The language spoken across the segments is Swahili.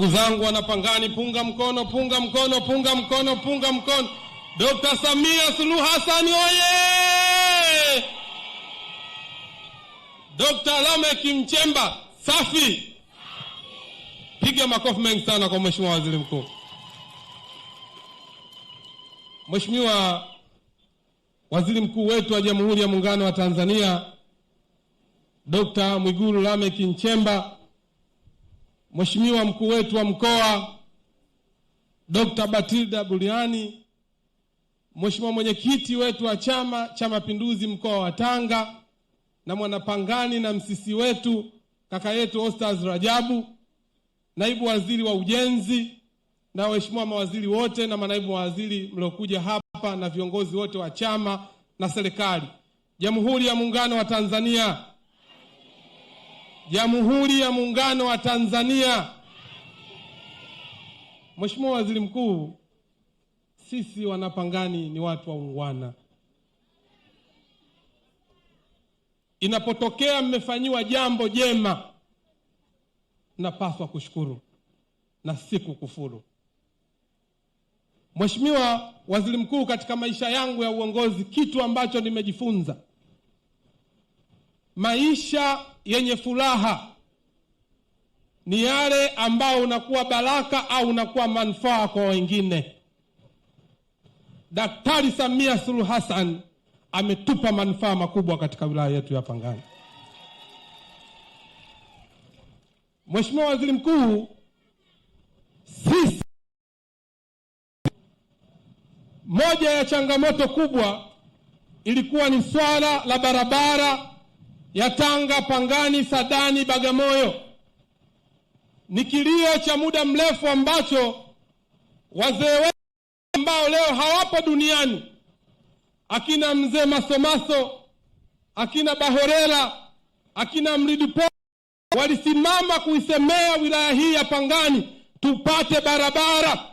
Ndugu zangu wanapangani, punga mkono, punga mkono, punga mkono, punga mkono. Dr. Samia Suluhu Hassan oye! Dr. Lameck Nchemba safi. Piga makofi mengi sana kwa Mheshimiwa Waziri Mkuu. Mheshimiwa Waziri Mkuu wetu wa Jamhuri ya Muungano wa Tanzania Dr. Mwigulu Lameck Nchemba, Mheshimiwa mkuu wetu wa mkoa Dr. Batilda Buriani, Mheshimiwa mwenyekiti wetu wa Chama cha Mapinduzi mkoa wa Tanga, na mwanapangani na msisi wetu kaka yetu Ostaz Rajabu, naibu waziri wa ujenzi, na waheshimiwa mawaziri wote na manaibu waziri mliokuja hapa, na viongozi wote wa chama na serikali. Jamhuri ya Muungano wa Tanzania. Jamhuri ya Muungano wa Tanzania. Mheshimiwa Waziri Mkuu, sisi wanapangani ni watu waungwana. Inapotokea mmefanyiwa jambo jema, napaswa kushukuru na si kukufuru. Mheshimiwa Waziri Mkuu, katika maisha yangu ya uongozi, kitu ambacho nimejifunza, maisha yenye furaha ni yale ambao unakuwa baraka au unakuwa manufaa kwa wengine. Daktari Samia Suluhu Hassan ametupa manufaa makubwa katika wilaya yetu ya Pangani. Mheshimiwa Waziri Mkuu, sisi moja ya changamoto kubwa ilikuwa ni swala la barabara ya Tanga Pangani Sadani Bagamoyo. Ni kilio cha muda mrefu ambacho wazee wetu ambao leo hawapo duniani, akina mzee Masomaso, akina Bahorera, akina Mridipo, walisimama kuisemea wilaya hii ya Pangani tupate barabara.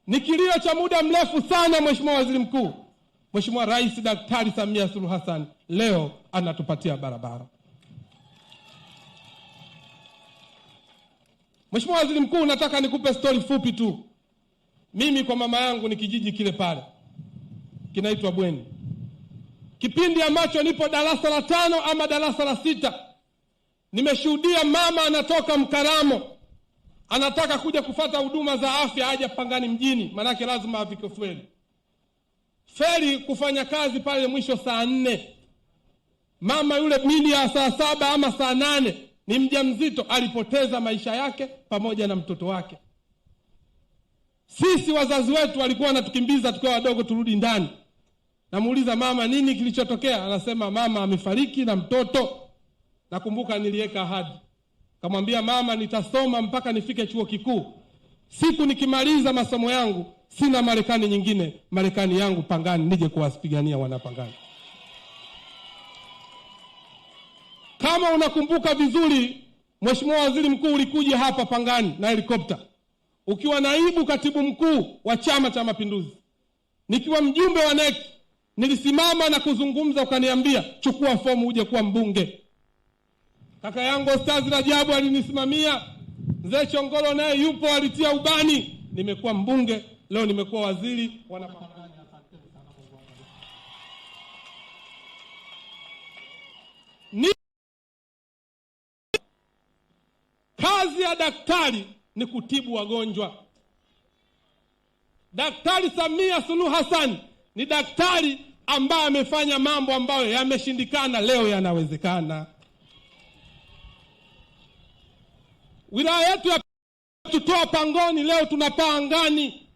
Ni kilio cha muda mrefu sana. Mheshimiwa Waziri Mkuu, Mheshimiwa Rais Daktari Samia Suluhu Hassan leo anatupatia barabara. Mheshimiwa Waziri Mkuu, nataka nikupe story fupi tu. Mimi kwa mama yangu ni kijiji kile pale kinaitwa Bweni. Kipindi ambacho nipo darasa la 5 ama darasa la 6, nimeshuhudia mama anatoka Mkaramo, anataka kuja kufata huduma za afya, aje Pangani mjini, manake lazima afike feri kufanya kazi pale mwisho saa 4. Mama yule mili ya saa 7 ama saa 8 ni mjamzito, alipoteza maisha yake pamoja na mtoto wake. Sisi wazazi wetu walikuwa wanatukimbiza tukiwa wadogo turudi ndani. Namuuliza mama, nini kilichotokea? Anasema mama amefariki na mtoto. Nakumbuka niliweka ahadi, kamwambia mama, nitasoma mpaka nifike chuo kikuu. Siku nikimaliza masomo yangu sina Marekani nyingine, Marekani yangu Pangani, nije kuwapigania wana Pangani. Kama unakumbuka vizuri, Mheshimiwa Waziri Mkuu, ulikuja hapa Pangani na helikopta ukiwa naibu katibu mkuu wa Chama cha Mapinduzi. Nikiwa mjumbe wa NEC nilisimama na kuzungumza, ukaniambia chukua fomu uje kuwa mbunge. Kaka yangu Ostaz Rajabu alinisimamia, Mzee Chongolo naye yupo, alitia ubani, nimekuwa mbunge, leo nimekuwa waziri. Kazi ya daktari ni kutibu wagonjwa. Daktari Samia Suluhu Hassan ni daktari ambaye amefanya mambo ambayo yameshindikana, leo yanawezekana. Wilaya yetu ya tutoa pangoni, leo tunapaa angani.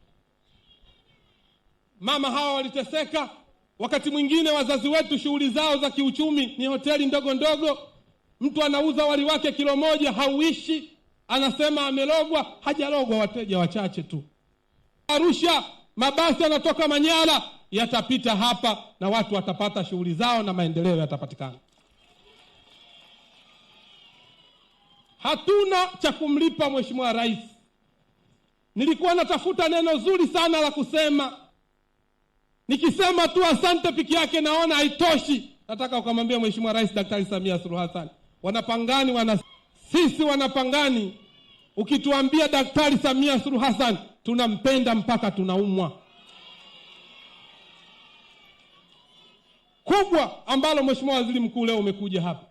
Mama hawa waliteseka. Wakati mwingine wazazi wetu shughuli zao za kiuchumi ni hoteli ndogo ndogo. Mtu anauza wali wake kilo 1 hauishi, anasema amelogwa. Hajalogwa, wateja wachache tu. Arusha mabasi yanatoka Manyara yatapita hapa na watu watapata shughuli zao na maendeleo yatapatikana. Hatuna cha kumlipa Mheshimiwa Rais. Nilikuwa natafuta neno zuri sana la kusema. Nikisema tu asante piki yake naona haitoshi. Nataka ukamwambia Mheshimiwa Rais Daktari Samia Suluhu Hassan, wanapangani sisi wanapangani ukituambia Daktari Samia Suluhu Hassan tunampenda mpaka tunaumwa. Kubwa ambalo Mheshimiwa Waziri Mkuu leo umekuja hapa,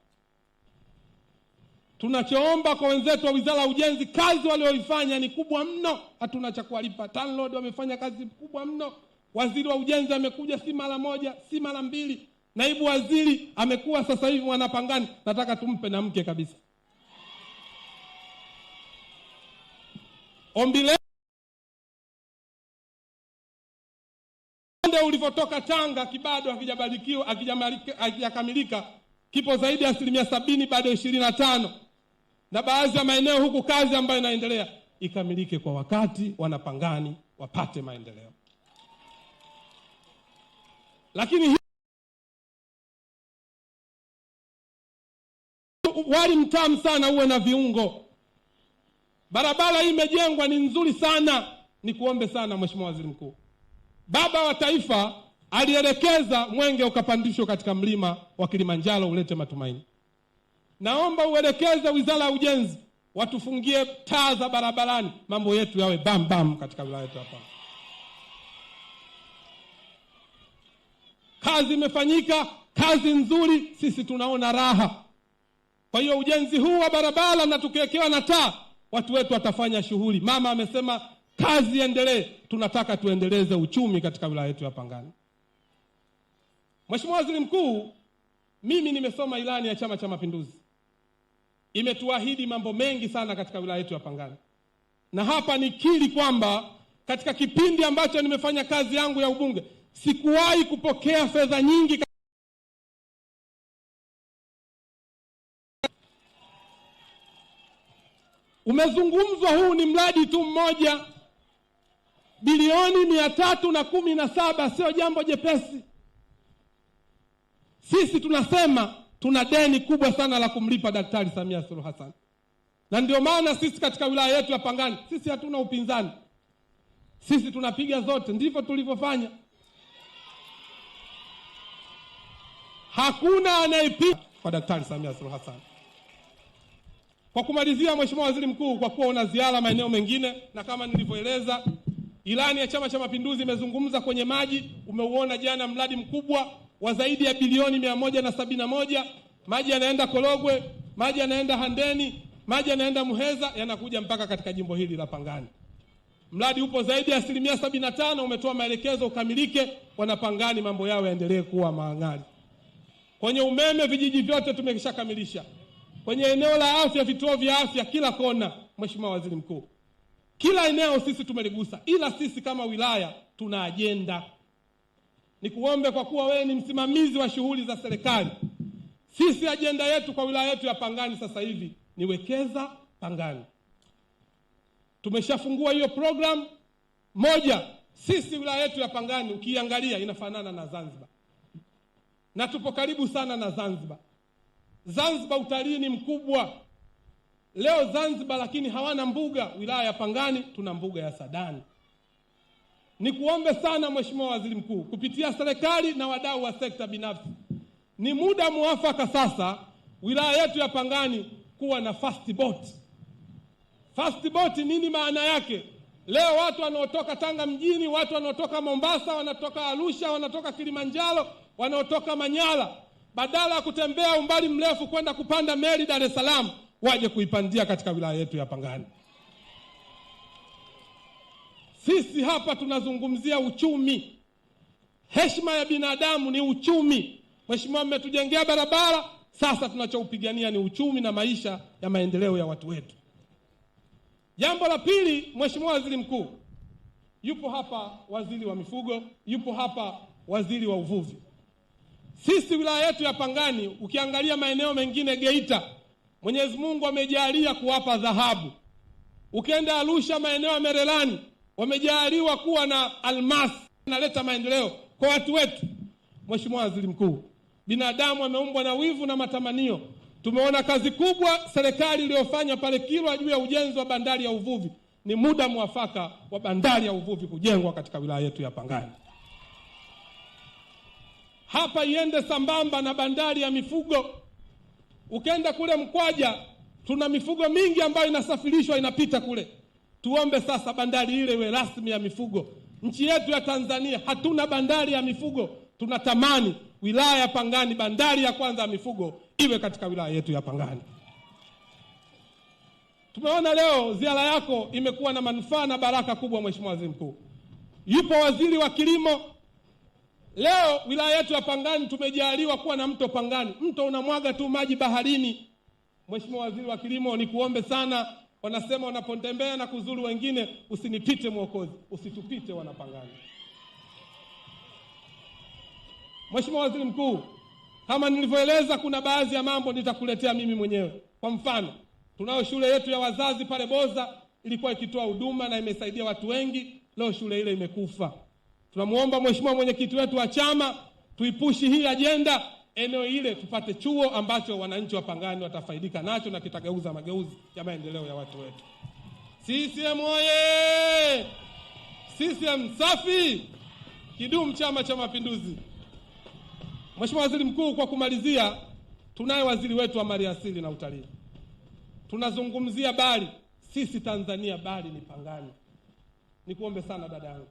tunachoomba kwa wenzetu wa Wizara ya Ujenzi, kazi walioifanya ni kubwa mno, hatuna cha kuwalipa. TANROADS wamefanya kazi kubwa mno. Waziri wa Ujenzi amekuja si mara moja, si mara mbili. Naibu waziri amekuwa sasa hivi Mwanapangani, nataka tumpe na mke kabisa. Ombi leo ulivyotoka Tanga kibado hakijakamilika, kipo zaidi ya 70%, bado 25%. Na baadhi ya maeneo huku kazi ambayo inaendelea ikamilike kwa wakati, Wanapangani wapate maendeleo. Lakini wali mtamu sana uwe na viungo. Barabara hii imejengwa, ni nzuri sana. Nikuombe sana Mheshimiwa Waziri Mkuu, Baba wa Taifa alielekeza Mwenge ukapandishwe katika mlima wa Kilimanjaro ulete matumaini. Naomba uelekeze Wizara ya Ujenzi watufungie taa za barabarani, mambo yetu yawe bam bam katika wilaya yetu hapa. Kazi imefanyika, kazi nzuri, sisi tunaona raha. Kwa hiyo ujenzi huu wa barabara na tukiwekewa na taa, watu wetu watafanya shughuli. Mama amesema kazi iendelee, tunataka tuendeleze uchumi katika wilaya yetu ya Pangani. Mheshimiwa Waziri Mkuu, mimi nimesoma ilani ya Chama cha Mapinduzi. Imetuahidi mambo mengi sana katika wilaya yetu ya Pangani. Na hapa nikiri kwamba katika kipindi ambacho nimefanya kazi yangu ya ubunge, sikuwahi kupokea fedha nyingi. Umezungumzwa, huu ni mradi tu mmoja, bilioni 317, sio jambo jepesi. Sisi tunasema tuna deni kubwa sana la kumlipa Daktari Samia Suluhu Hassan. Na ndio maana sisi katika wilaya yetu ya Pangani, sisi hatuna upinzani. Sisi tunapiga zote, ndivyo tulivyofanya. Hakuna anayepiga kwa Daktari Samia Suluhu Hassan. Kwa kumalizia, Mheshimiwa Waziri Mkuu, kwa kuwa una ziara maeneo mengine, na kama nilivyoeleza, ilani ya Chama cha Mapinduzi imezungumza kwenye maji. Umeuona jana mradi mkubwa wa zaidi ya bilioni 171. Maji yanaenda Korogwe, maji yanaenda Handeni, maji yanaenda Muheza, yanakuja mpaka katika jimbo hili la Pangani. Mradi upo zaidi ya 75%, umetoa maelekezo ukamilike, Wanapangani mambo yao yaendelee kuwa maang'ali. Kwenye umeme vijiji vyote tumeshakamilisha. Kwenye eneo la afya, vituo vya afya kila kona, Mheshimiwa Waziri Mkuu, kila eneo sisi tumeligusa, ila sisi kama wilaya tuna ajenda. Nikuombe, kwa kuwa wewe ni msimamizi wa shughuli za serikali, sisi ajenda yetu kwa wilaya yetu ya Pangani sasa hivi ni wekeza Pangani. Tumeshafungua hiyo program moja. Sisi wilaya yetu ya Pangani ukiangalia inafanana na Zanzibar, na tupo karibu sana na Zanzibar. Zanzibar utalii ni mkubwa. Leo Zanzibar lakini hawana mbuga. Wilaya ya Pangani tuna mbuga ya Sadani. Nikuombe sana Mheshimiwa Waziri Mkuu, kupitia serikali na wadau wa sekta binafsi, ni muda muafaka sasa wilaya yetu ya Pangani kuwa na fast boat. Fast boat nini maana yake? Leo watu wanaotoka Tanga mjini, watu wanaotoka Mombasa, wanatoka Arusha, wanatoka Kilimanjaro, wanaotoka Manyara, badala ya kutembea umbali mrefu kwenda kupanda meli Dar es Salaam, waje kuipandia katika wilaya yetu ya Pangani. Sisi hapa tunazungumzia uchumi. Heshima ya binadamu ni uchumi. Mheshimiwa, mmetujengea barabara, sasa tunachoupigania ni uchumi na maisha ya maendeleo ya watu wetu. Jambo la pili, Mheshimiwa Waziri Mkuu, yupo hapa waziri wa mifugo, yupo hapa waziri wa uvuvi. Sisi wilaya yetu ya Pangani, ukiangalia maeneo mengine Geita, Mwenyezi Mungu amejalia kuwapa dhahabu. Ukienda Arusha, maeneo ya Merelani wamejaliwa kuwa na almasi, inaleta maendeleo kwa watu wetu. Mheshimiwa Waziri Mkuu, binadamu ameumbwa na wivu na matamanio. Tumeona kazi kubwa serikali iliyofanya pale Kilwa juu ya ujenzi wa bandari ya uvuvi. Ni muda mwafaka wa bandari ya uvuvi kujengwa katika wilaya yetu ya Pangani. Hapa iende sambamba na bandari ya mifugo. Ukenda kule Mkwaja, Tuna mifugo mingi ambayo inasafirishwa inapita kule. Tuombe sasa bandari ile iwe rasmi ya mifugo. Nchi yetu ya Tanzania hatuna bandari ya mifugo. Tunatamani wilaya ya Pangani bandari ya kwanza ya mifugo iwe katika wilaya yetu ya Pangani. Tumeona leo ziara yako imekuwa na manufaa na baraka kubwa, Mheshimiwa Waziri Mkuu. Yupo waziri wa kilimo. Leo wilaya yetu ya Pangani tumejaliwa kuwa na mto Pangani. Mto unamwaga tu maji baharini. Mheshimiwa Waziri wa Kilimo, nikuombe sana, wanasema unapotembea na kuzuru wengine, usinipite Mwokozi, usitupite wana Pangani. Mheshimiwa Waziri Mkuu, kama nilivyoeleza, kuna baadhi ya mambo nitakuletea mimi mwenyewe. Kwa mfano, tunayo shule yetu ya wazazi pale Boza, ilikuwa ikitoa huduma na imesaidia watu wengi. Leo shule ile imekufa. Tunamuomba Mheshimiwa mwenyekiti wetu wa chama tuipushi hii ajenda, eneo ile tupate chuo ambacho wananchi wa Pangani watafaidika nacho na kitageuza mageuzi ya maendeleo ya watu wetu. CCM oye! CCM safi! Kidumu Chama cha Mapinduzi! Mheshimiwa Waziri Mkuu, kwa kumalizia, tunaye waziri wetu wa maliasili na utalii. Tunazungumzia Bali. Sisi Tanzania Bali ni Pangani. Nikuombe sana dada yangu,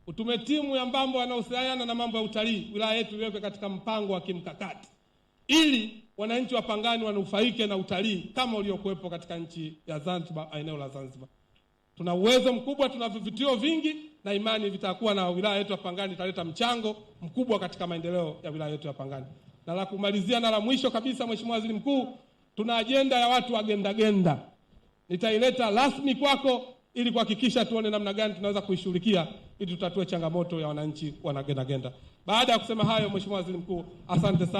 utume timu ya mambo yanayohusiana na mambo ya utalii, wilaya yetu iwekwe katika mpango wa kimkakati ili wananchi wa Pangani wanufaike na utalii kama uliokuwepo katika nchi ya Zanzibar, eneo la Zanzibar. Tuna uwezo mkubwa, tuna vivutio vingi na imani vitakuwa na wilaya yetu ya Pangani italeta mchango mkubwa katika maendeleo ya wilaya yetu ya Pangani. Na la kumalizia na la mwisho kabisa, Mheshimiwa Waziri Mkuu, tuna agenda ya watu wa genda. Nitaileta rasmi kwako ili kuhakikisha tuone namna gani tunaweza kuishughulikia ili tutatue changamoto ya wananchi wana genda. Baada ya kusema hayo, Mheshimiwa Waziri Mkuu, asante sana.